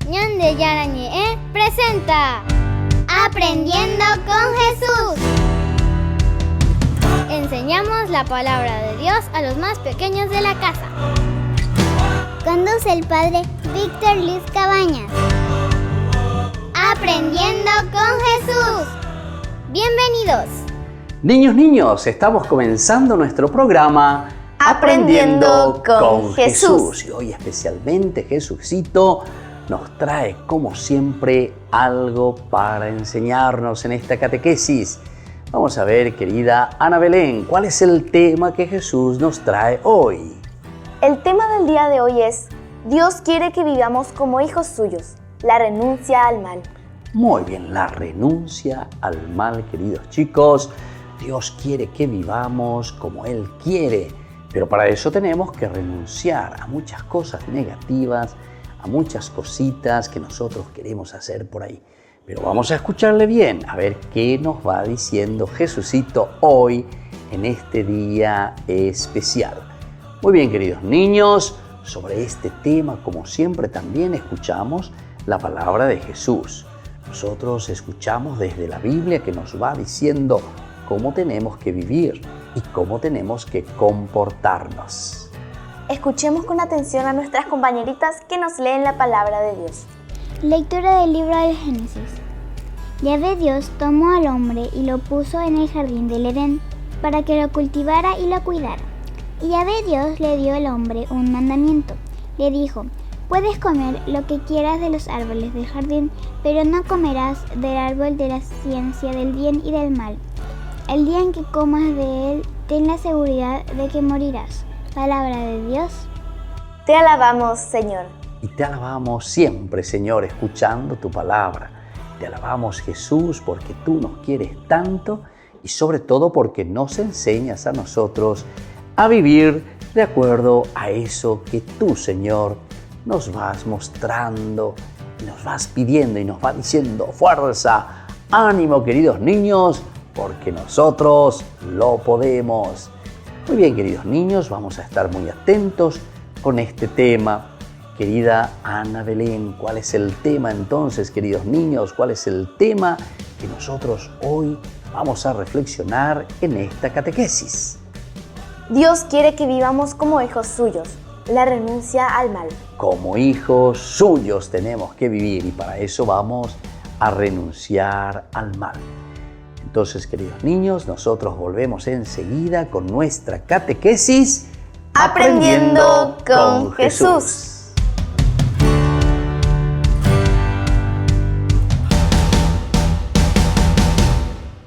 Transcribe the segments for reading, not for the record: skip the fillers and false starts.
Ñande Yarañe presenta Aprendiendo con Jesús. Enseñamos la palabra de Dios a los más pequeños de la casa. Conduce el padre Víctor Luis Cabañas. Aprendiendo con Jesús. Bienvenidos. Niños, estamos comenzando nuestro programa Aprendiendo con Jesús. Y hoy especialmente Jesucito nos trae, como siempre, algo para enseñarnos en esta catequesis. Vamos a ver, querida Ana Belén, ¿cuál es el tema que Jesús nos trae hoy? El tema del día de hoy es: Dios quiere que vivamos como hijos suyos, la renuncia al mal. Muy bien, la renuncia al mal, queridos chicos. Dios quiere que vivamos como Él quiere, pero para eso tenemos que renunciar a muchas cosas negativas, a muchas cositas que nosotros queremos hacer por ahí. Pero vamos a escucharle bien, a ver qué nos va diciendo Jesucito hoy en este día especial. Muy bien, queridos niños, sobre este tema, como siempre, también escuchamos la palabra de Jesús. Nosotros escuchamos desde la Biblia que nos va diciendo cómo tenemos que vivir y cómo tenemos que comportarnos. Escuchemos con atención a nuestras compañeritas que nos leen la palabra de Dios. Lectura del libro del Génesis. Yahvé Dios tomó al hombre y lo puso en el jardín del Edén para que lo cultivara y lo cuidara. Y Yahvé Dios le dio al hombre un mandamiento. Le dijo: puedes comer lo que quieras de los árboles del jardín, pero no comerás del árbol de la ciencia del bien y del mal. El día en que comas de él, ten la seguridad de que morirás. Palabra de Dios. Te alabamos, Señor. Y te alabamos siempre, Señor, escuchando tu palabra. Te alabamos, Jesús, porque tú nos quieres tanto y sobre todo porque nos enseñas a nosotros a vivir de acuerdo a eso que tú, Señor, nos vas mostrando, nos vas pidiendo y nos vas diciendo: fuerza, ánimo, queridos niños, porque nosotros lo podemos. Muy bien, queridos niños, vamos a estar muy atentos con este tema. Querida Ana Belén, ¿cuál es el tema entonces, queridos niños? ¿Cuál es el tema que nosotros hoy vamos a reflexionar en esta catequesis? Dios quiere que vivamos como hijos suyos, la renuncia al mal. Como hijos suyos tenemos que vivir y para eso vamos a renunciar al mal. Entonces, queridos niños, nosotros volvemos enseguida con nuestra catequesis Aprendiendo con Jesús.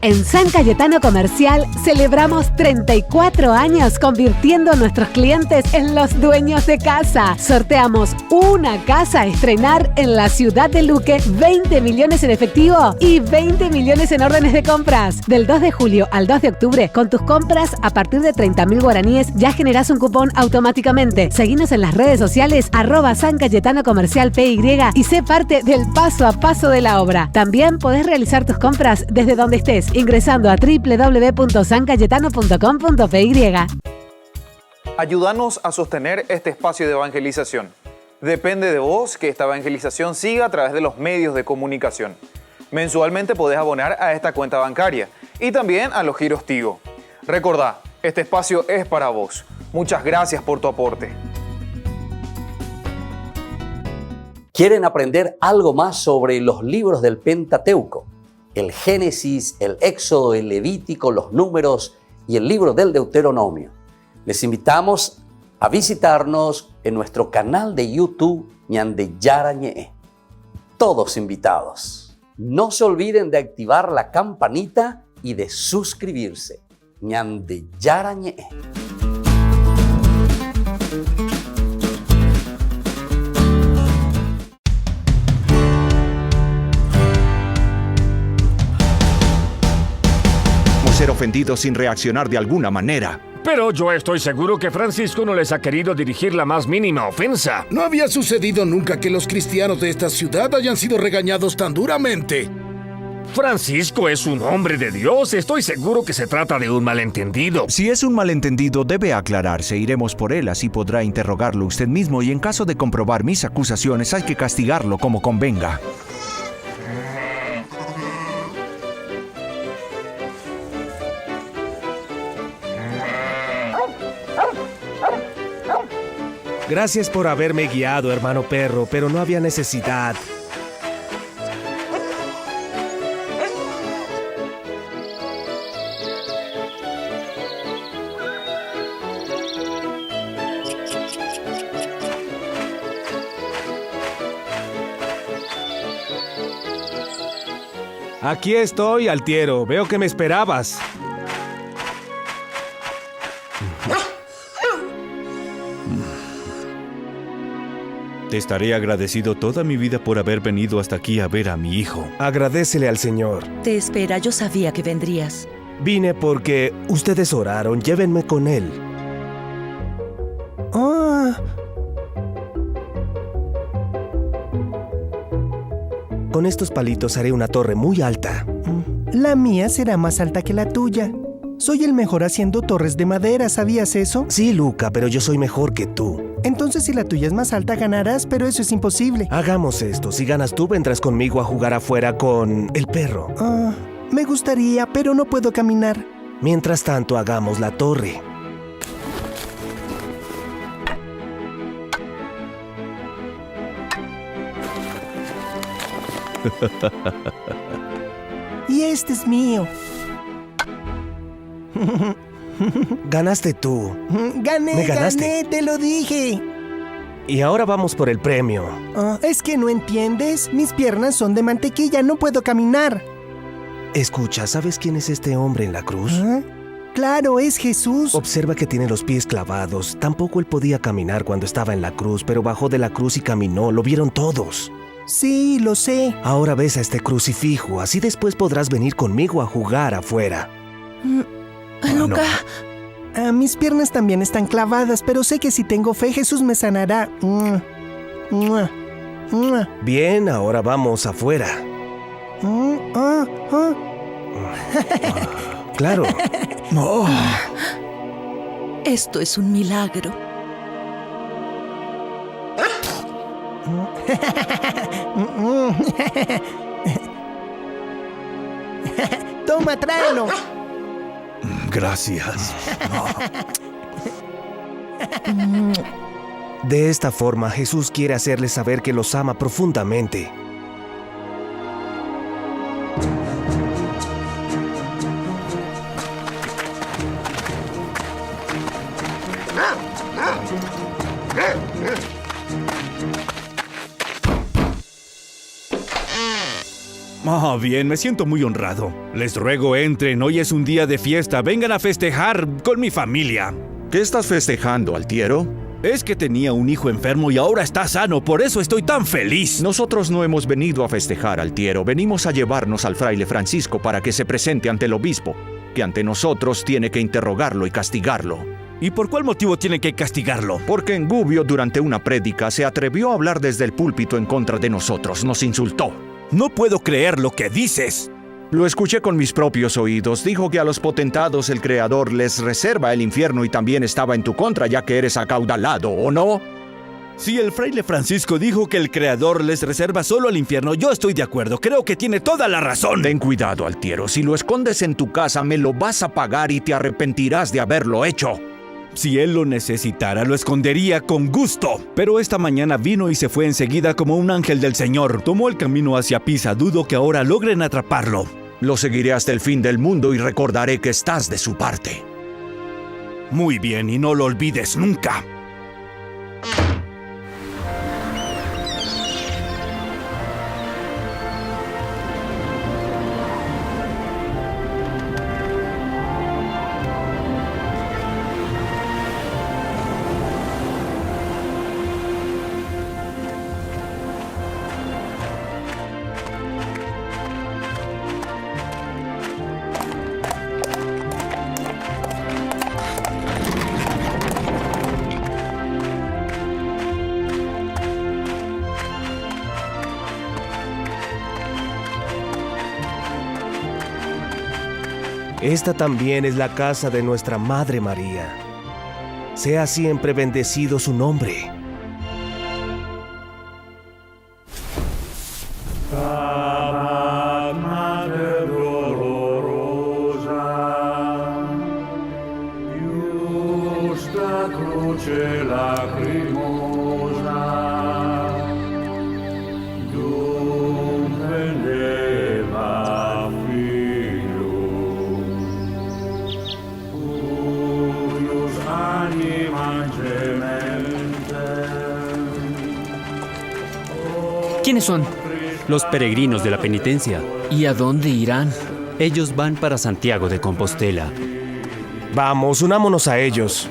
En San Cayetano Comercial celebramos 34 años convirtiendo a nuestros clientes en los dueños de casa. Sorteamos una casa a estrenar en la ciudad de Luque, 20 millones en efectivo y 20 millones en órdenes de compras. Del 2 de julio al 2 de octubre, con tus compras a partir de 30.000 guaraníes ya generás un cupón automáticamente. Seguinos en las redes sociales @San Cayetano Comercial PY y sé parte del paso a paso de la obra. También podés realizar tus compras desde donde estés, ingresando a www.sancayetano.com.py. Ayúdanos a sostener este espacio de evangelización. Depende de vos que esta evangelización siga a través de los medios de comunicación. Mensualmente podés abonar a esta cuenta bancaria y también a los giros Tigo. Recordá, este espacio es para vos. Muchas gracias por tu aporte. ¿Quieren aprender algo más sobre los libros del Pentateuco? El Génesis, el Éxodo, el Levítico, los Números y el libro del Deuteronomio. Les invitamos a visitarnos en nuestro canal de YouTube Ñande Yarañe. Todos invitados. No se olviden de activar la campanita y de suscribirse. Ñande Yarañe. Ser ofendido sin reaccionar de alguna manera. Pero yo estoy seguro que Francisco no les ha querido dirigir la más mínima ofensa. No había sucedido nunca que los cristianos de esta ciudad hayan sido regañados tan duramente. Francisco es un hombre de Dios. Estoy seguro que se trata de un malentendido. Si es un malentendido, debe aclararse. Iremos por él, así podrá interrogarlo usted mismo y en caso de comprobar mis acusaciones hay que castigarlo como convenga. Gracias por haberme guiado, hermano perro, pero no había necesidad. Aquí estoy, Altiero. Veo que me esperabas. Te estaré agradecido toda mi vida por haber venido hasta aquí a ver a mi hijo. Agradécele al Señor. Te espera, yo sabía que vendrías. Vine porque ustedes oraron. Llévenme con él. Con estos palitos haré una torre muy alta. La mía será más alta que la tuya. Soy el mejor haciendo torres de madera, ¿sabías eso? Sí, Luca, pero yo soy mejor que tú. Entonces si la tuya es más alta ganarás, pero eso es imposible. Hagamos esto. Si ganas tú, vendrás conmigo a jugar afuera con el perro. Me gustaría, pero no puedo caminar. Mientras tanto, hagamos la torre. Y este es mío. Ganaste tú. Gané, Me ganaste. gané, te lo dije. Y ahora vamos por el premio. Es que no entiendes. Mis piernas son de mantequilla, no puedo caminar. Escucha, ¿sabes quién es este hombre en la cruz? Claro, es Jesús. Observa que tiene los pies clavados. Tampoco él podía caminar cuando estaba en la cruz, pero bajó de la cruz y caminó. Lo vieron todos. Sí, lo sé. Ahora ves a este crucifijo, así después podrás venir conmigo a jugar afuera. Luca. Mis piernas también están clavadas, pero sé que si tengo fe, Jesús me sanará. Bien, ahora vamos afuera. Claro. Esto es un milagro. Toma, tráelo. Gracias. De esta forma, Jesús quiere hacerles saber que los ama profundamente. Bien, me siento muy honrado. Les ruego entren, hoy es un día de fiesta, vengan a festejar con mi familia. ¿Qué estás festejando, Altiero? Es que tenía un hijo enfermo y ahora está sano, por eso estoy tan feliz. Nosotros no hemos venido a festejar, Altiero, venimos a llevarnos al fraile Francisco para que se presente ante el obispo, que ante nosotros tiene que interrogarlo y castigarlo. ¿Y por cuál motivo tiene que castigarlo? Porque en Gubbio, durante una prédica, se atrevió a hablar desde el púlpito en contra de nosotros, nos insultó. No puedo creer lo que dices. Lo escuché con mis propios oídos. Dijo que a los potentados el Creador les reserva el infierno y también estaba en tu contra ya que eres acaudalado, ¿o no? Si el fraile Francisco dijo que el Creador les reserva solo el infierno, yo estoy de acuerdo. Creo que tiene toda la razón. Ten cuidado, Altiero. Si lo escondes en tu casa, me lo vas a pagar y te arrepentirás de haberlo hecho. Si él lo necesitara, lo escondería con gusto. Pero esta mañana vino y se fue enseguida como un ángel del Señor. Tomó el camino hacia Pisa. Dudo que ahora logren atraparlo. Lo seguiré hasta el fin del mundo y recordaré que estás de su parte. Muy bien, y no lo olvides nunca. Esta también es la casa de nuestra Madre María. Sea siempre bendecido su nombre. ¿Quiénes son? Los peregrinos de la penitencia. ¿Y a dónde irán? Ellos van para Santiago de Compostela. Vamos, unámonos a ellos.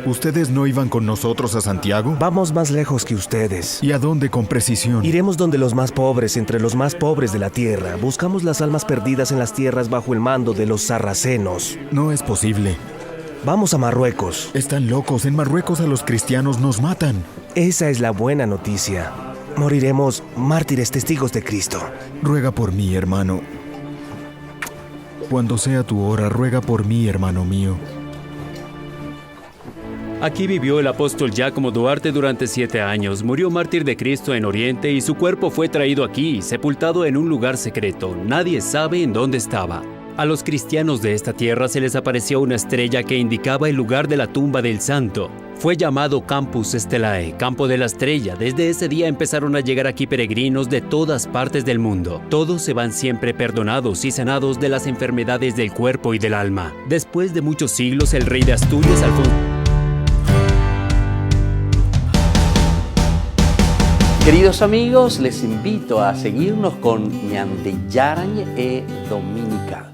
¿Ustedes no iban con nosotros a Santiago? Vamos más lejos que ustedes. ¿Y a dónde con precisión? Iremos donde los más pobres, entre los más pobres de la tierra. Buscamos las almas perdidas en las tierras bajo el mando de los sarracenos. No es posible. Vamos a Marruecos. Están locos. En Marruecos a los cristianos nos matan. Esa es la buena noticia. Moriremos mártires testigos de Cristo. Ruega por mí, hermano. Cuando sea tu hora, ruega por mí, hermano mío. Aquí vivió el apóstol Giacomo Duarte durante 7 años. Murió mártir de Cristo en Oriente y su cuerpo fue traído aquí, sepultado en un lugar secreto. Nadie sabe en dónde estaba. A los cristianos de esta tierra se les apareció una estrella que indicaba el lugar de la tumba del santo. Fue llamado Campus Stellae, Campo de la Estrella. Desde ese día empezaron a llegar aquí peregrinos de todas partes del mundo. Todos se van siempre perdonados y sanados de las enfermedades del cuerpo y del alma. Después de muchos siglos, el rey de Asturias, Alfonso... Queridos amigos, les invito a seguirnos con Ñandeyarañ e Dominical.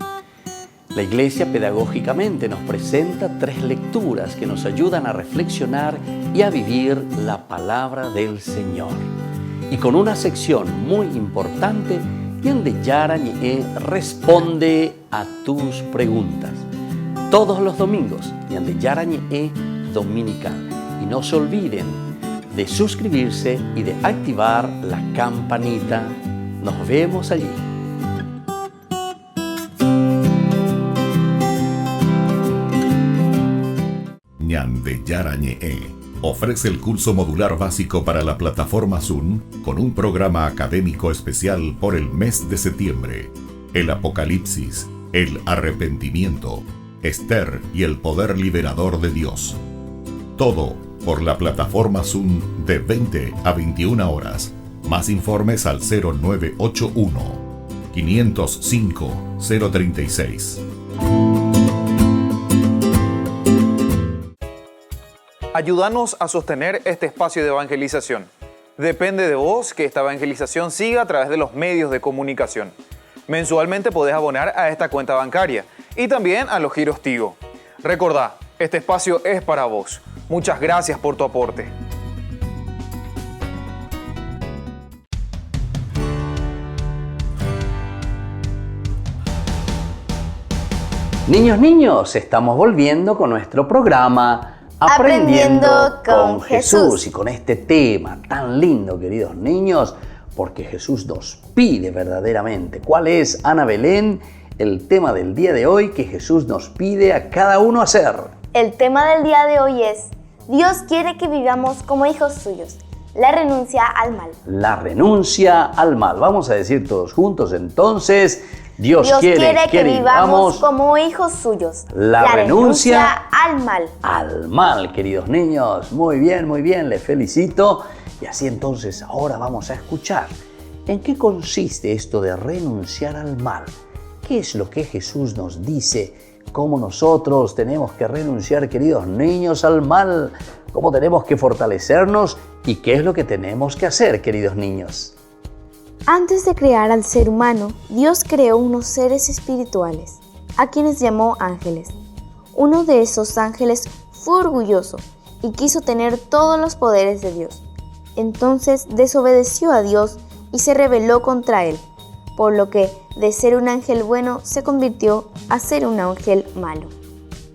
La Iglesia pedagógicamente nos presenta 3 lecturas que nos ayudan a reflexionar y a vivir la palabra del Señor. Y con una sección muy importante, Ñandeyarañ e responde a tus preguntas. Todos los domingos, Ñandeyarañ e Dominical. Y no se olviden de suscribirse y de activar la campanita. Nos vemos allí. Ñandeyarañ ofrece el curso modular básico para la plataforma Zoom con un programa académico especial por el mes de septiembre. El Apocalipsis, el arrepentimiento, Esther y el poder liberador de Dios. Todo por la plataforma Zoom de 20 a 21 horas. Más informes al 0981 505 036. Ayúdanos a sostener este espacio de evangelización. Depende de vos que esta evangelización siga a través de los medios de comunicación. Mensualmente podés abonar a esta cuenta bancaria y también a los giros Tigo. Recordá, este espacio es para vos. Muchas gracias por tu aporte. Niños, estamos volviendo con nuestro programa Aprendiendo con Jesús. Y con este tema tan lindo, queridos niños, porque Jesús nos pide verdaderamente. ¿Cuál es, Ana Belén, el tema del día de hoy que Jesús nos pide a cada uno hacer? El tema del día de hoy es: Dios quiere que vivamos como hijos suyos. La renuncia al mal. La renuncia al mal. Vamos a decir todos juntos entonces: Dios quiere que vivamos como hijos suyos. La renuncia al mal. Al mal, queridos niños. Muy bien, les felicito. Y así entonces ahora vamos a escuchar en qué consiste esto de renunciar al mal. ¿Qué es lo que Jesús nos dice? ¿Cómo nosotros tenemos que renunciar, queridos niños, al mal? ¿Cómo tenemos que fortalecernos? ¿Y qué es lo que tenemos que hacer, queridos niños? Antes de crear al ser humano, Dios creó unos seres espirituales, a quienes llamó ángeles. Uno de esos ángeles fue orgulloso y quiso tener todos los poderes de Dios. Entonces desobedeció a Dios y se rebeló contra él, por lo que de ser un ángel bueno se convirtió a ser un ángel malo.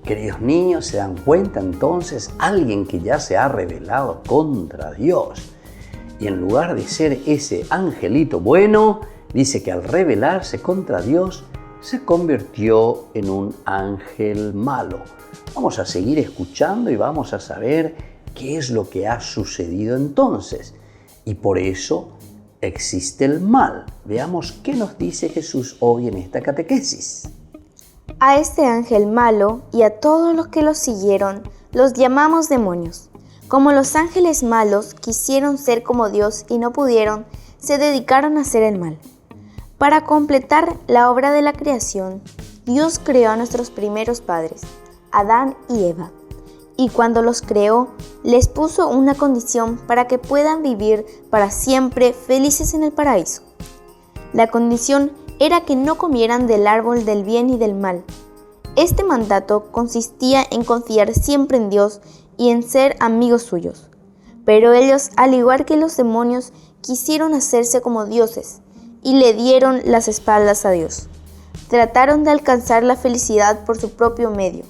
Queridos niños, ¿se dan cuenta entonces? Alguien que ya se ha rebelado contra Dios. Y en lugar de ser ese angelito bueno, dice que al rebelarse contra Dios, se convirtió en un ángel malo. Vamos a seguir escuchando y vamos a saber qué es lo que ha sucedido entonces. Y por eso existe el mal. Veamos qué nos dice Jesús hoy en esta catequesis. A este ángel malo y a todos los que lo siguieron los llamamos demonios. Como los ángeles malos quisieron ser como Dios y no pudieron, se dedicaron a hacer el mal. Para completar la obra de la creación, Dios creó a nuestros primeros padres, Adán y Eva. Y cuando los creó, les puso una condición para que puedan vivir para siempre felices en el paraíso. La condición era que no comieran del árbol del bien y del mal. Este mandato consistía en confiar siempre en Dios y en ser amigos suyos. Pero ellos, al igual que los demonios, quisieron hacerse como dioses y le dieron las espaldas a Dios. Trataron de alcanzar la felicidad por su propio medio.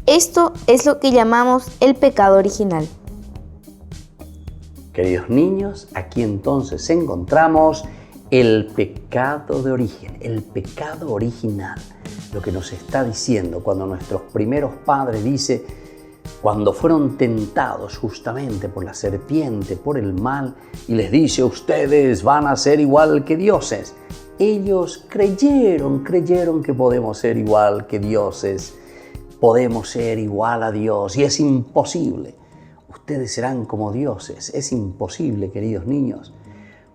Esto es lo que llamamos el pecado original. Queridos niños, aquí entonces encontramos el pecado de origen, el pecado original. Lo que nos está diciendo cuando nuestros primeros padres dice, cuando fueron tentados justamente por la serpiente, por el mal, y les dice, ustedes van a ser igual que dioses. Ellos creyeron que podemos ser igual que dioses, podemos ser igual a Dios, y es imposible. Ustedes serán como dioses, es imposible, queridos niños,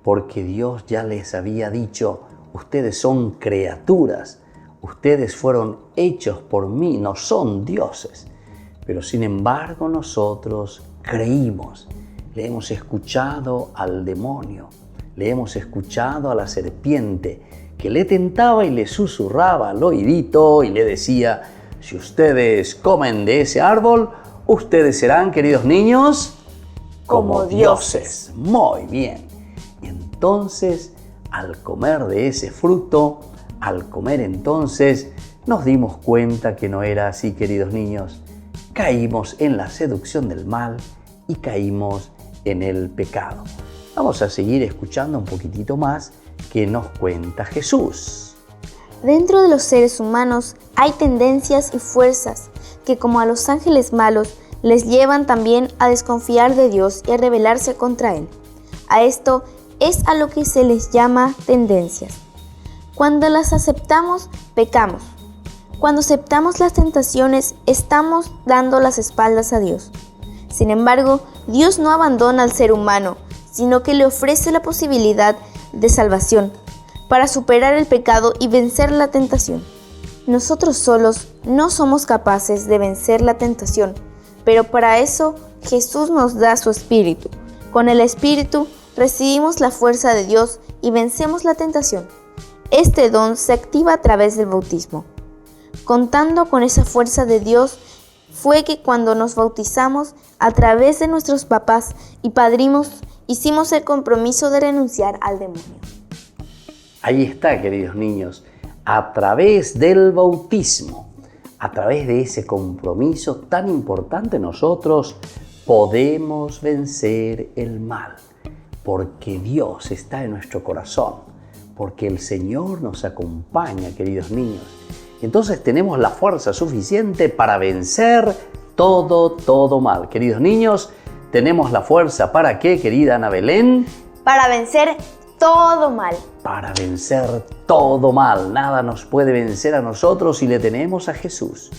porque Dios ya les había dicho, ustedes son criaturas, ustedes fueron hechos por mí, no son dioses. Pero sin embargo nosotros creímos, le hemos escuchado al demonio, le hemos escuchado a la serpiente que le tentaba y le susurraba al oídito y le decía, si ustedes comen de ese árbol, ustedes serán, queridos niños, como dioses. Muy bien. Y entonces, al comer de ese fruto, al comer entonces, nos dimos cuenta que no era así, queridos niños. Caímos en la seducción del mal y caímos en el pecado. Vamos a seguir escuchando un poquitito más que nos cuenta Jesús. Dentro de los seres humanos hay tendencias y fuerzas que, como a los ángeles malos, les llevan también a desconfiar de Dios y a rebelarse contra Él. A esto es a lo que se les llama tendencias. Cuando las aceptamos, pecamos. Cuando aceptamos las tentaciones, estamos dando las espaldas a Dios. Sin embargo, Dios no abandona al ser humano, sino que le ofrece la posibilidad de salvación para superar el pecado y vencer la tentación. Nosotros solos no somos capaces de vencer la tentación, pero para eso Jesús nos da su Espíritu. Con el Espíritu recibimos la fuerza de Dios y vencemos la tentación. Este don se activa a través del bautismo. Contando con esa fuerza de Dios, fue que cuando nos bautizamos, a través de nuestros papás y padrinos, hicimos el compromiso de renunciar al demonio. Ahí está, queridos niños, a través del bautismo, a través de ese compromiso tan importante, nosotros podemos vencer el mal, porque Dios está en nuestro corazón, porque el Señor nos acompaña, queridos niños. Entonces tenemos la fuerza suficiente para vencer todo mal. Queridos niños, tenemos la fuerza ¿para qué, querida Ana Belén? Para vencer todo mal. Para vencer todo mal. Nada nos puede vencer a nosotros si le tenemos a Jesús.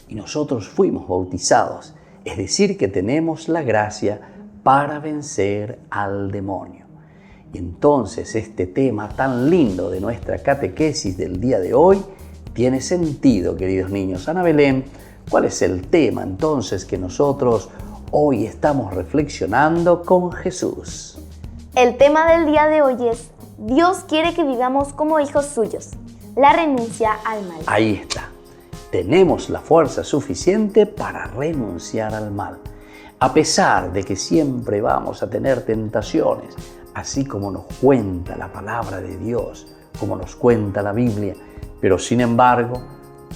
Y nosotros fuimos bautizados. Es decir, que tenemos la gracia para vencer al demonio. Y entonces este tema tan lindo de nuestra catequesis del día de hoy tiene sentido, queridos niños. Ana Belén, ¿cuál es el tema entonces que nosotros hoy estamos reflexionando con Jesús? El tema del día de hoy es Dios quiere que vivamos como hijos suyos. La renuncia al mal. Ahí está. Tenemos la fuerza suficiente para renunciar al mal. A pesar de que siempre vamos a tener tentaciones, así como nos cuenta la palabra de Dios, como nos cuenta la Biblia, pero sin embargo,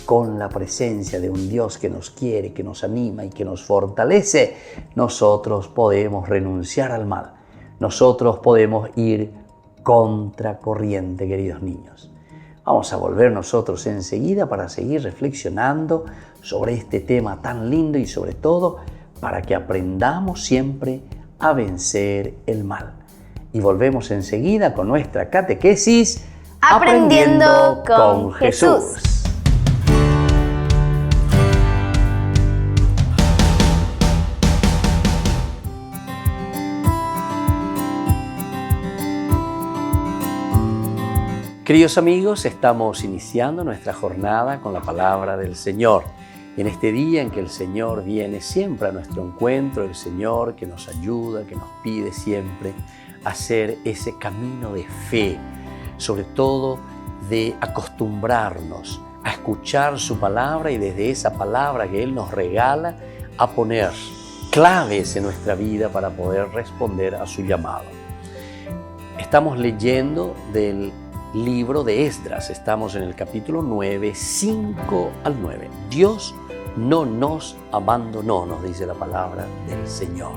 con la presencia de un Dios que nos quiere, que nos anima y que nos fortalece, nosotros podemos renunciar al mal. Nosotros podemos ir contracorriente, queridos niños. Vamos a volver nosotros enseguida para seguir reflexionando sobre este tema tan lindo y sobre todo para que aprendamos siempre a vencer el mal. Y volvemos enseguida con nuestra catequesis Aprendiendo con Jesús. Queridos amigos, estamos iniciando nuestra jornada con la palabra del Señor. En este día en que el Señor viene siempre a nuestro encuentro, el Señor que nos ayuda, que nos pide siempre hacer ese camino de fe, sobre todo de acostumbrarnos a escuchar su palabra y desde esa palabra que Él nos regala a poner claves en nuestra vida para poder responder a su llamado. Estamos leyendo del libro de Esdras, estamos en el capítulo 9, 5 al 9. Dios no nos abandonó, nos dice la palabra del Señor.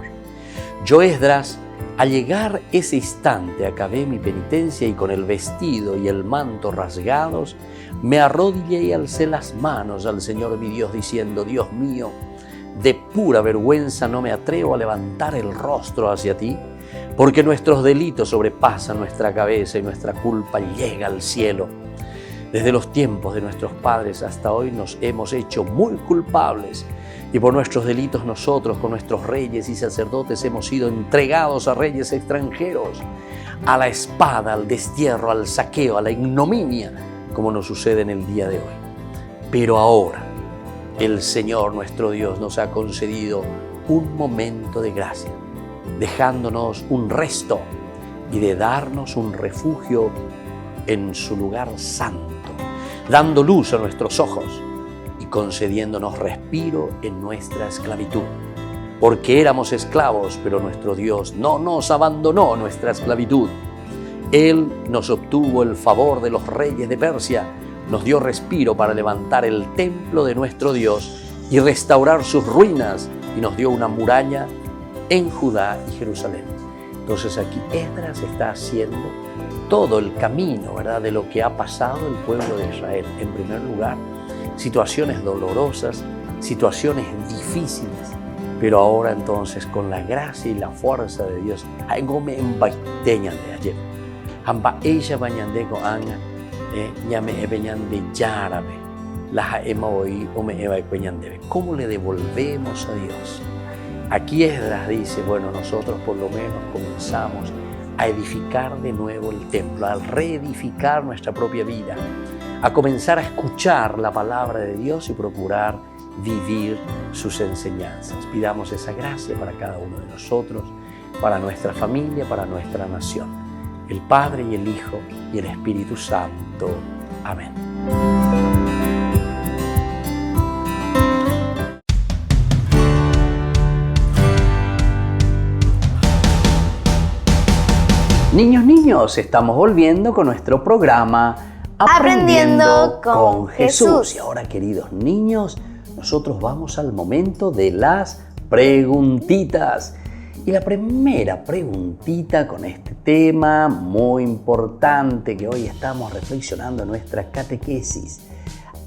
Yo, Esdras, al llegar ese instante acabé mi penitencia y con el vestido y el manto rasgados me arrodillé y alcé las manos al Señor mi Dios diciendo: Dios mío, de pura vergüenza no me atrevo a levantar el rostro hacia ti, porque nuestros delitos sobrepasan nuestra cabeza y nuestra culpa llega al cielo. Desde los tiempos de nuestros padres hasta hoy nos hemos hecho muy culpables y por nuestros delitos nosotros con nuestros reyes y sacerdotes hemos sido entregados a reyes extranjeros, a la espada, al destierro, al saqueo, a la ignominia, como nos sucede en el día de hoy. Pero ahora el Señor nuestro Dios nos ha concedido un momento de gracia, dejándonos un resto y de darnos un refugio en su lugar santo, dando luz a nuestros ojos y concediéndonos respiro en nuestra esclavitud. Porque éramos esclavos, pero nuestro Dios no nos abandonó nuestra esclavitud. Él nos obtuvo el favor de los reyes de Persia, nos dio respiro para levantar el templo de nuestro Dios y restaurar sus ruinas, y nos dio una muralla en Judá y Jerusalén. Entonces aquí Esdras está haciendo todo el camino, ¿verdad?, de lo que ha pasado el pueblo de Israel. En primer lugar, situaciones dolorosas, situaciones difíciles, pero ahora entonces con la gracia y la fuerza de Dios, me embaiteñan de ayer. Hamba ella bañande con anga, llame ebeñande yárabe, la ema hoy o me eva ecueñande. ¿Cómo le devolvemos a Dios? Aquí Esdras dice, bueno, nosotros por lo menos comenzamos a edificar de nuevo el templo, a reedificar nuestra propia vida, a comenzar a escuchar la palabra de Dios y procurar vivir sus enseñanzas. Pidamos esa gracia para cada uno de nosotros, para nuestra familia, para nuestra nación. El Padre y el Hijo y el Espíritu Santo. Amén. Niños, estamos volviendo con nuestro programa Aprendiendo con Jesús. Y ahora, queridos niños, nosotros vamos al momento de las preguntitas. Y la primera preguntita con este tema muy importante que hoy estamos reflexionando en nuestra catequesis.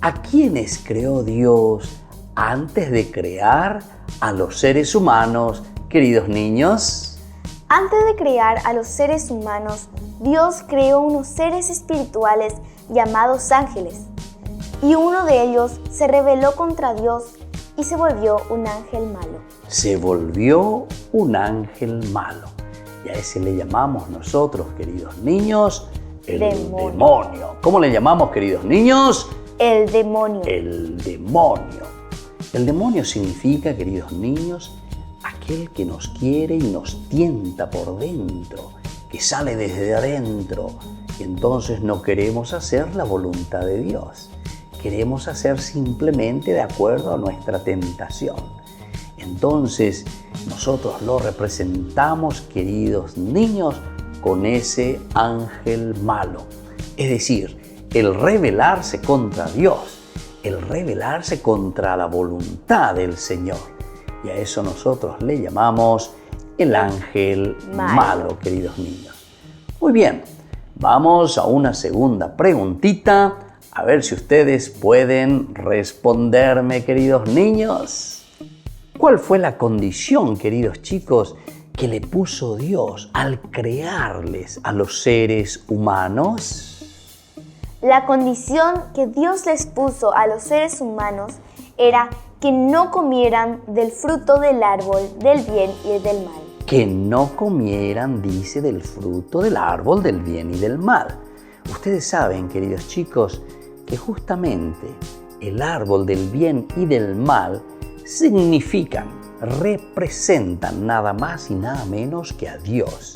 ¿A quiénes creó Dios antes de crear a los seres humanos, queridos niños? Antes de crear a los seres humanos, Dios creó unos seres espirituales llamados ángeles. Y uno de ellos se rebeló contra Dios y se volvió un ángel malo. Se volvió un ángel malo. Y a ese le llamamos nosotros, queridos niños, el demonio. ¿Cómo le llamamos, queridos niños? El demonio. El demonio. El demonio significa, queridos niños, aquel que nos quiere y nos tienta por dentro, que sale desde adentro. Y entonces no queremos hacer la voluntad de Dios. Queremos hacer simplemente de acuerdo a nuestra tentación. Entonces nosotros lo representamos, queridos niños, con ese ángel malo. Es decir, el rebelarse contra Dios, el rebelarse contra la voluntad del Señor. Y a eso nosotros le llamamos el ángel malo, queridos niños. Muy bien, vamos a una segunda preguntita, a ver si ustedes pueden responderme, queridos niños. ¿Cuál fue la condición, queridos chicos, que le puso Dios al crearles a los seres humanos? La condición que Dios les puso a los seres humanos era que no comieran del fruto del árbol del bien y del mal. Que no comieran, dice, del fruto del árbol del bien y del mal. Ustedes saben, queridos chicos, que justamente el árbol del bien y del mal representan nada más y nada menos que a Dios.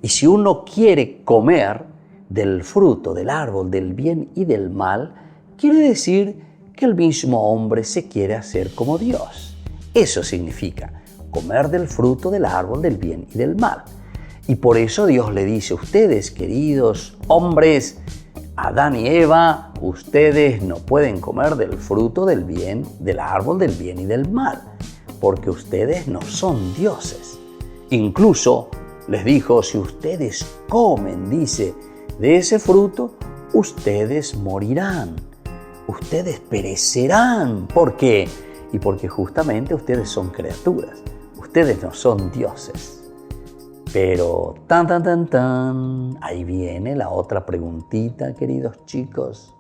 Y si uno quiere comer del fruto del árbol del bien y del mal, quiere decir que el mismo hombre se quiere hacer como Dios. Eso significa comer del fruto del árbol del bien y del mal. Y por eso Dios le dice a ustedes, queridos hombres, Adán y Eva, ustedes no pueden comer del fruto del bien, del árbol del bien y del mal, porque ustedes no son dioses. Incluso les dijo, si ustedes comen, dice, de ese fruto, ustedes morirán, ustedes perecerán. ¿Por qué? Y porque justamente ustedes son criaturas, ustedes no son dioses. Pero ahí viene la otra preguntita, queridos chicos.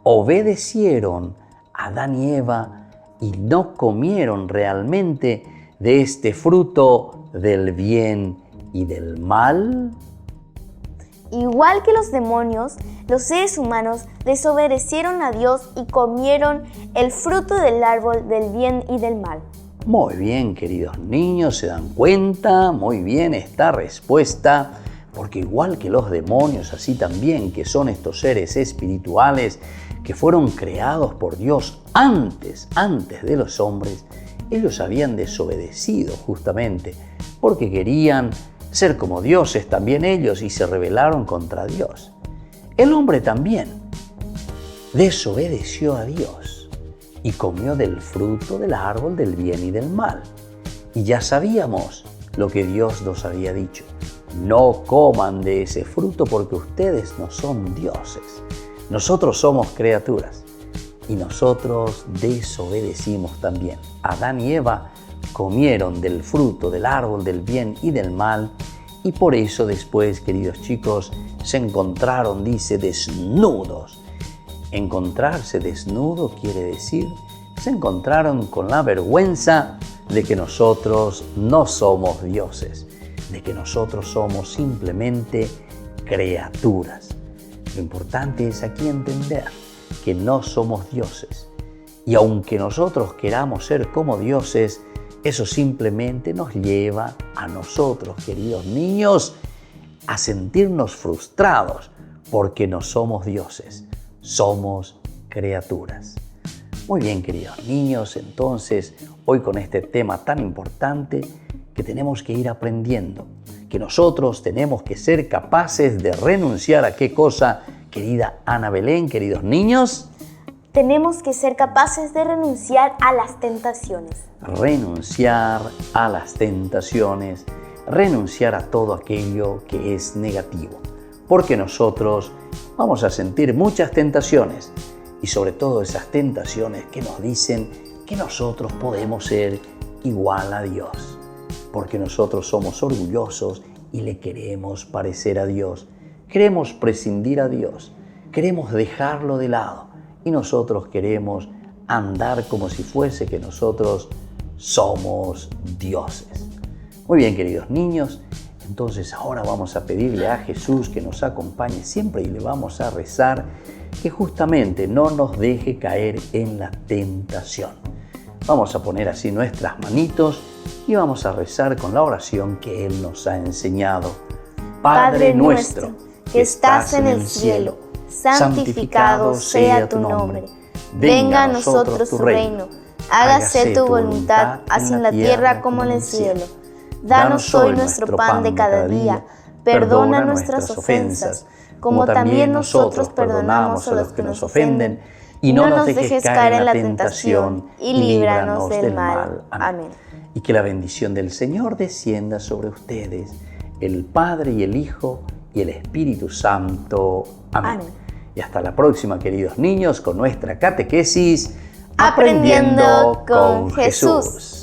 ¿Obedecieron a Adán y Eva y no comieron realmente de este fruto del bien y del mal? Igual que los demonios, los seres humanos desobedecieron a Dios y comieron el fruto del árbol del bien y del mal. Muy bien, queridos niños, ¿se dan cuenta? Muy bien esta respuesta, porque igual que los demonios, así también que son estos seres espirituales que fueron creados por Dios antes de los hombres, ellos habían desobedecido justamente porque querían ser como dioses también ellos y se rebelaron contra Dios. El hombre también desobedeció a Dios y comió del fruto del árbol del bien y del mal. Y ya sabíamos lo que Dios nos había dicho. No coman de ese fruto porque ustedes no son dioses. Nosotros somos criaturas y nosotros desobedecimos también. Adán y Eva comieron del fruto del árbol del bien y del mal y por eso después, queridos chicos, se encontraron, dice, desnudos. Encontrarse desnudo quiere decir, se encontraron con la vergüenza de que nosotros no somos dioses, de que nosotros somos simplemente criaturas. Lo importante es aquí entender que no somos dioses. Y aunque nosotros queramos ser como dioses, eso simplemente nos lleva a nosotros, queridos niños, a sentirnos frustrados porque no somos dioses. Somos criaturas. Muy bien, queridos niños, entonces, hoy con este tema tan importante que tenemos que ir aprendiendo, que nosotros tenemos que ser capaces de renunciar a ¿qué cosa, querida Ana Belén, queridos niños? Tenemos que ser capaces de renunciar a las tentaciones. Renunciar a las tentaciones, renunciar a todo aquello que es negativo, porque nosotros vamos a sentir muchas tentaciones y sobre todo esas tentaciones que nos dicen que nosotros podemos ser igual a Dios, porque nosotros somos orgullosos y le queremos parecer a Dios, queremos prescindir a Dios, queremos dejarlo de lado y nosotros queremos andar como si fuese que nosotros somos dioses. Muy bien, queridos niños, entonces ahora vamos a pedirle a Jesús que nos acompañe siempre y le vamos a rezar que justamente no nos deje caer en la tentación. Vamos a poner así nuestras manitos y vamos a rezar con la oración que Él nos ha enseñado. Padre nuestro, que estás en el cielo, santificado sea tu nombre. Venga a nosotros tu reino. Hágase tu voluntad, así en la tierra como en el cielo. Danos hoy nuestro pan de cada día. Perdona nuestras ofensas, como también nosotros perdonamos a los que nos ofenden. y no nos dejes caer en la tentación, y líbranos del mal. Amén. Y que la bendición del Señor descienda sobre ustedes, el Padre y el Hijo y el Espíritu Santo. Amén. Y hasta la próxima, queridos niños, con nuestra catequesis Aprendiendo con Jesús.